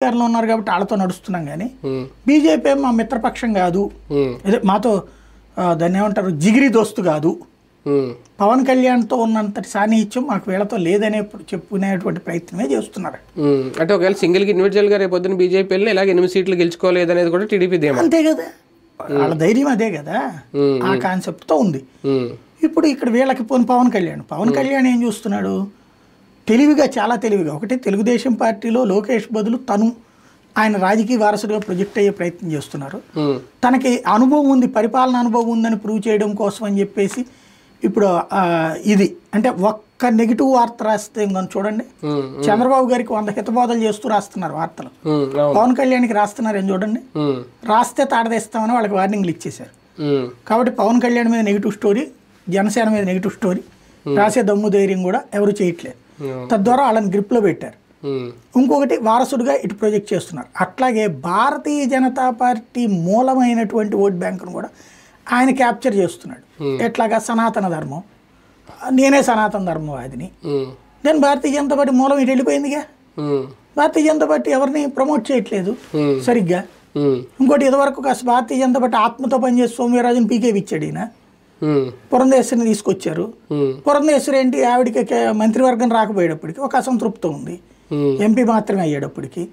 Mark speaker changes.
Speaker 1: అధికారంలో ఉన్నారు కాబట్టి వాళ్ళతో నడుస్తున్నాం కానీ బీజేపీ మా మిత్రపక్షం కాదు, అదే మాతో దాన్ని ఏమంటారు జిగిరి దోస్తు కాదు, పవన్ కళ్యాణ్తో ఉన్నంతటి సాన్నిహిత్యం మాకు వీళ్ళతో లేదనే చెప్పుకునేటువంటి ప్రయత్నమే చేస్తున్నారు.
Speaker 2: అంటే ఒకవేళ సింగిల్గా ఇండివిజువల్గా రేపు పొద్దున్న బీజేపీ వెళ్ళి ఇలాగ 8 సీట్లు గెలుచుకోలేదనేది కూడా టీడీపీ
Speaker 1: అంతే కదా, వాళ్ళ ధైర్యం అదే కదా, ఆ కాన్సెప్ట్తో ఉంది. ఇప్పుడు ఇక్కడ వీళ్ళకి పవన్ కళ్యాణ్ ఏం చూస్తున్నాడు, తెలివిగా చాలా తెలివిగా ఒకటి తెలుగుదేశం పార్టీలో లోకేష్ బదులు తను ఆయన రాజకీయ వారసుడిగా ప్రొజెక్ట్ అయ్యే ప్రయత్నం చేస్తున్నారు. తనకి అనుభవం ఉంది, పరిపాలన అనుభవం ఉందని ప్రూవ్ చేయడం కోసం అని చెప్పేసి ఇప్పుడు ఇది అంటే ఒక్క నెగిటివ్ వార్త రాస్తే చూడండి, చంద్రబాబు గారికి 100 హితబోధలు చేస్తూ రాస్తున్నారు వార్తలు, పవన్ కళ్యాణ్కి రాస్తున్నారు ఏం చూడండి, రాస్తే తాడదేస్తామని వాళ్ళకి వార్నింగ్లు ఇచ్చేశారు. కాబట్టి పవన్ కళ్యాణ్ మీద నెగిటివ్ స్టోరీ, జనసేన మీద నెగిటివ్ స్టోరీ రాసే దమ్ము ధైర్యం కూడా ఎవరు చేయట్లేదు, తద్వారా వాళ్ళని గ్రిప్లో పెట్టారు. ఇంకొకటి వారసుడిగా ఇటు ప్రొజెక్ట్ చేస్తున్నారు. అట్లాగే భారతీయ జనతా పార్టీ మూలమైనటువంటి ఓట్ బ్యాంకును కూడా ఆయన క్యాప్చర్ చేస్తున్నాడు. ఎట్లాగా సనాతన ధర్మం, నేనే సనాతన ధర్మవాదిని, నేను భారతీయ జనతా పార్టీ మూలం ఇటు వెళ్ళిపోయిందిగా, భారతీయ జనతా పార్టీ ఎవరిని ప్రమోట్ చేయట్లేదు సరిగ్గా. ఇంకోటి ఇదివరకు కాస్త భారతీయ జనతా పార్టీ ఆత్మతో పనిచేసి సోమవీరాజుని పీకేవి ఇచ్చాడు ఈయన, పురంధేశ్వరిని తీసుకొచ్చారు. పురంధేశ్వరి ఏంటి, ఆవిడికి మంత్రివర్గం రాకపోయేటప్పటికి ఒక అసంతృప్తి ఉంది, ఎంపీ మాత్రమే అయ్యేటప్పటికి.